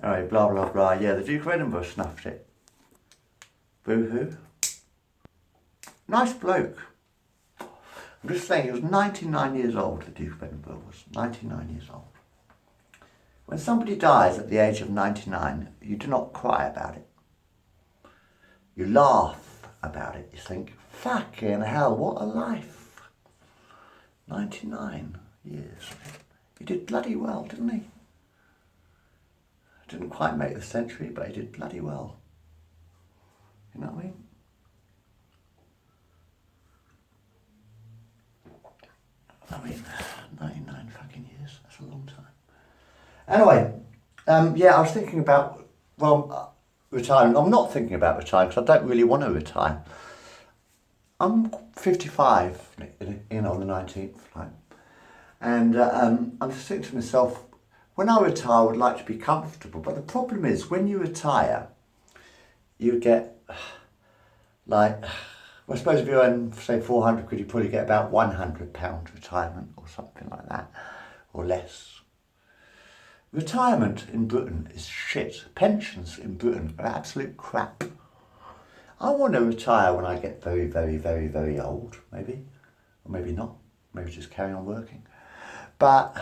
Anyway, blah, blah, blah. Yeah, the Duke of Edinburgh snuffed it. Boo-hoo. Nice bloke. I'm just saying, he was 99 years old, the Duke of Edinburgh was. 99 years old. When somebody dies at the age of 99, you do not cry about it. You laugh about it. You think, fucking hell, what a life. 99 years. He did bloody well, didn't he? Didn't quite make the century, but he did bloody well. You know what I mean? I mean, 99 fucking years, that's a long time. Anyway, yeah, I was thinking about, retiring. I'm not thinking about retiring because I don't really want to retire. I'm 55, on the 19th, right? And I'm just thinking to myself, when I retire, I would like to be comfortable. But the problem is, when you retire, you get, like, I suppose if you earn, say, 400 quid, you probably get about £100 retirement or something like that, or less. Retirement in Britain is shit. Pensions in Britain are absolute crap. I want to retire when I get very, very, very, very old, maybe. Or maybe not. Maybe just carry on working. But,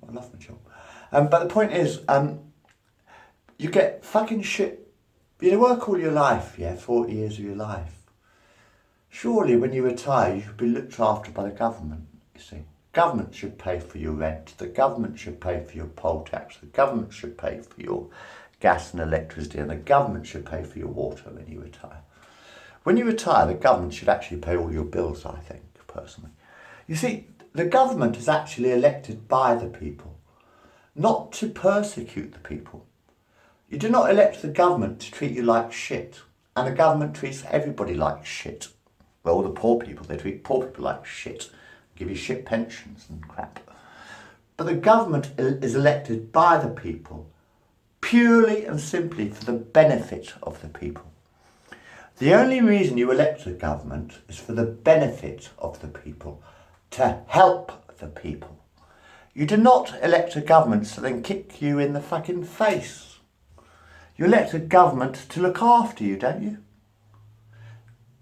I love my job. But the point is, you get fucking shit. You work all your life, 40 years of your life. Surely when you retire, you should be looked after by the government, you see. Government should pay for your rent. The government should pay for your poll tax. The government should pay for your gas and electricity. And the government should pay for your water when you retire. When you retire, the government should actually pay all your bills, I think, personally. You see, the government is actually elected by the people, not to persecute the people. You do not elect the government to treat you like shit. And the government treats everybody like shit. Well, the poor people, they treat poor people like shit. Give you shit pensions and crap. But the government is elected by the people, purely and simply for the benefit of the people. The only reason you elect a government is for the benefit of the people, to help the people. You do not elect a government to then kick you in the fucking face. You elect a government to look after you, don't you?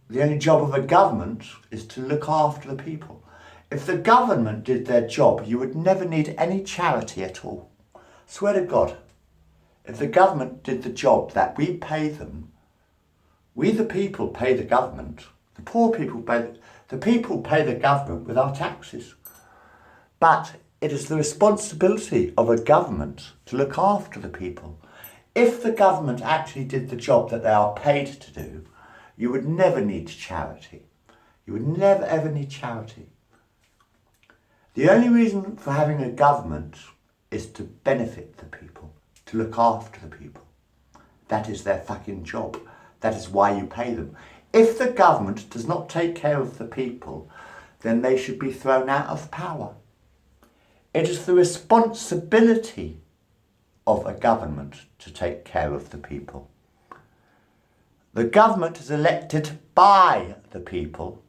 The only job of a government is to look after the people. If the government did their job, you would never need any charity at all. Swear to God, if the government did the job that we pay them, we the people pay the government. The poor people pay the government with our taxes. But it is the responsibility of a government to look after the people. If the government actually did the job that they are paid to do, you would never need charity. You would never ever need charity. The only reason for having a government is to benefit the people, to look after the people. That is their fucking job. That is why you pay them. If the government does not take care of the people, then they should be thrown out of power. It is the responsibility of a government to take care of the people. The government is elected by the people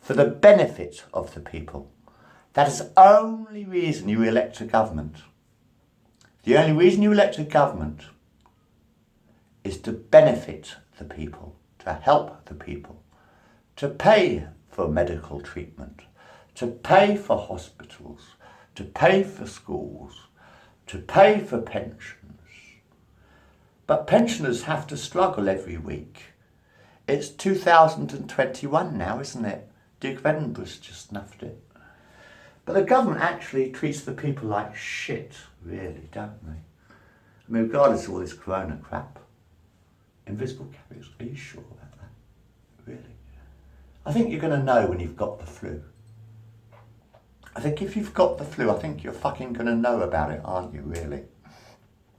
for the benefit of the people. That is the only reason you elect a government. The only reason you elect a government is to benefit the people, to help the people, to pay for medical treatment, to pay for hospitals, to pay for schools, to pay for pensions. But pensioners have to struggle every week. It's 2021 now, isn't it? Duke of Edinburgh's just snuffed it. But the government actually treats the people like shit, really, don't they? I mean, regardless of all this corona crap, invisible carriers, are you sure about that? Really? I think you're going to know when you've got the flu. I think if you've got the flu, I think you're fucking going to know about it, aren't you, really?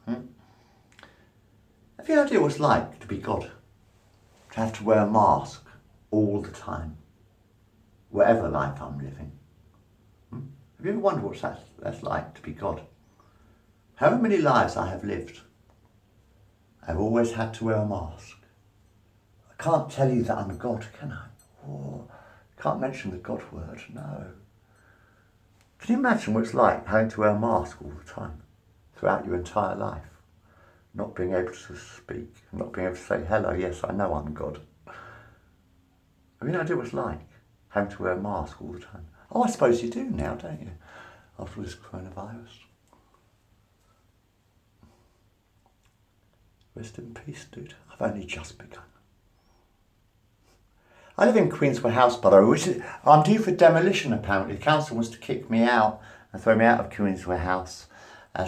Have you no idea what it's like to be God? To have to wear a mask all the time, whatever life I'm living. Have you ever wondered what that's like to be God? However many lives I have lived, I've always had to wear a mask. I can't tell you that I'm a God, can I? Oh, can't mention the God word, no. Can you imagine what it's like having to wear a mask all the time, throughout your entire life? not being able to speak, not being able to say hello, yes, I know I'm God. I mean, I do what it's like, having to wear a mask all the time. Oh, I suppose you do now, don't you? After this coronavirus. Rest in peace, dude. I've only just begun. I live in Queensway House, by the way, which is, I'm due for demolition apparently. The council wants to kick me out and throw me out of Queensway House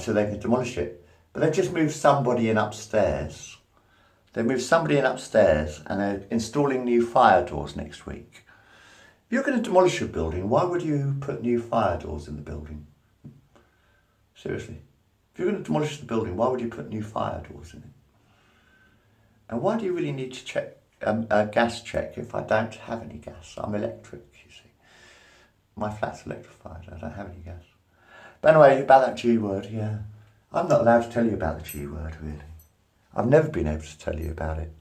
so they can demolish it. But they've just moved somebody in upstairs. They moved somebody in upstairs and they're installing new fire doors next week. If you're going to demolish a building, why would you put new fire doors in the building? Seriously. If you're going to demolish the building, why would you put new fire doors in it? And why do you really need to check a gas check if I don't have any gas? I'm electric, you see. My flat's electrified, I don't have any gas. But anyway, about that G word, yeah. I'm not allowed to tell you about the G word, really. I've never been able to tell you about it.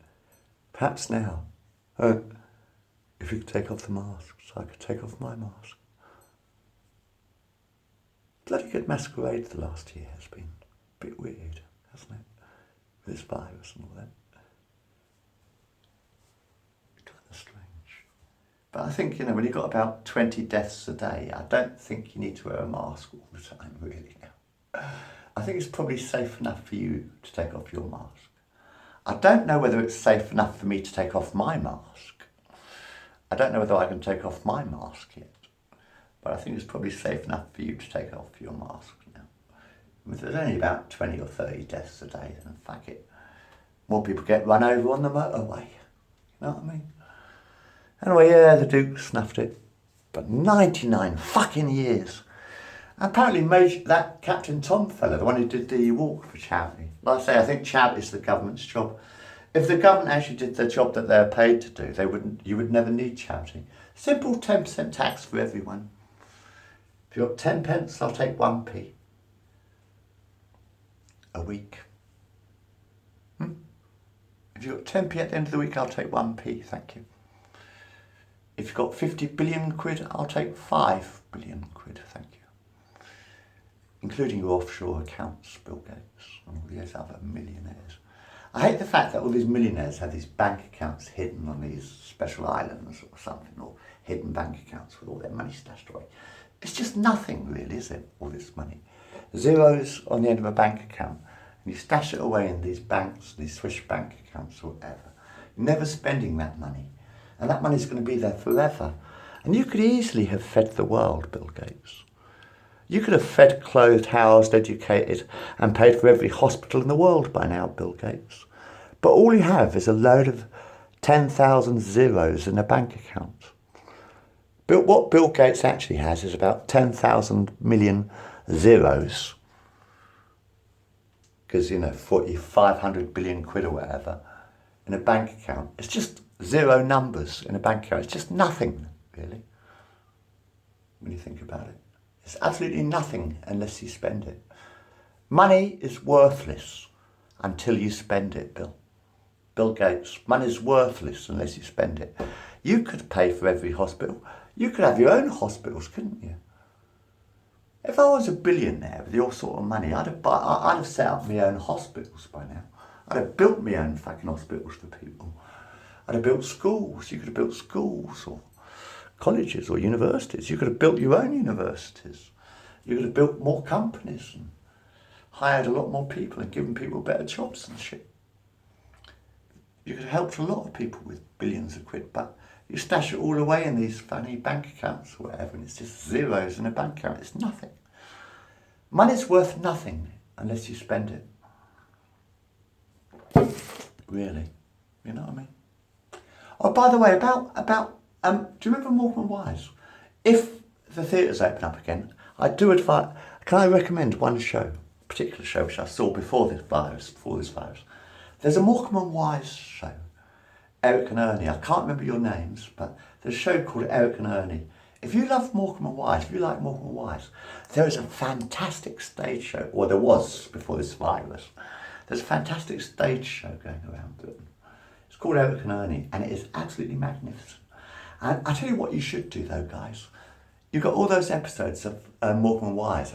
Perhaps now. If you could take off the masks, I could take off my mask. Bloody good masquerade the last year has been. A bit weird, hasn't it? With this virus and all that. Kind of strange. But I think, when you've got about 20 deaths a day, I don't think you need to wear a mask all the time, really. I think it's probably safe enough for you to take off your mask. I don't know whether it's safe enough for me to take off my mask. I don't know whether I can take off my mask yet. But I think it's probably safe enough for you to take off your mask now. If there's only about 20 or 30 deaths a day, then fuck it. More people get run over on the motorway. You know what I mean? Anyway, yeah, the Duke snuffed it. But 99 fucking years. Apparently that Captain Tom fella, the one who did the walk for charity. Like I say, I think charity is the government's job. If the government actually did the job that they're paid to do, you would never need charity. Simple 10% tax for everyone. If you've got 10 pence, I'll take 1p. A week. If you've got 10p at the end of the week, I'll take 1p, thank you. If you've got 50 billion quid, I'll take 5 billion quid, thank you. Including your offshore accounts, Bill Gates, and all these other millionaires. I hate the fact that all these millionaires have these bank accounts hidden on these special islands or something, or hidden bank accounts with all their money stashed away. It's just nothing really, is it, all this money? Zeros on the end of a bank account, and you stash it away in these banks, these Swiss bank accounts or whatever. You're never spending that money, and that money's going to be there forever. And you could easily have fed the world, Bill Gates. You could have fed, clothed, housed, educated and paid for every hospital in the world by now, Bill Gates. But all you have is a load of 10,000 zeros in a bank account. But what Bill Gates actually has is about 10,000 million zeros. Because, 500 billion quid or whatever in a bank account. It's just zero numbers in a bank account. It's just nothing, really, when you think about it. It's absolutely nothing unless you spend it. Money is worthless until you spend it, Bill Gates. Money's worthless unless you spend it. You could pay for every hospital. You could have your own hospitals, couldn't you? If I was a billionaire with your sort of money, I'd have set up my own hospitals by now. I'd have built my own fucking hospitals for people. I'd have built schools. You could have built schools or colleges or universities. You could have built your own universities. You could have built more companies and hired a lot more people and given people better jobs and shit. You could have helped a lot of people with billions of quid, but you stash it all away in these funny bank accounts or whatever, and it's just zeros in a bank account. It's nothing. Money's worth nothing unless you spend it. Really. You know what I mean? Oh, by the way, do you remember Morecambe and Wise? If the theatres open up again, I do advise, can I recommend one show, a particular show which I saw before this virus. There's a Morecambe and Wise show, Eric and Ernie. I can't remember your names, but there's a show called Eric and Ernie. If you love Morecambe and Wise, if you like Morecambe and Wise, there is a fantastic stage show, or there was before this virus. There's a fantastic stage show going around Britain. It's called Eric and Ernie, and it is absolutely magnificent. And I tell you what you should do though, guys. You've got all those episodes of Morecambe and Wise.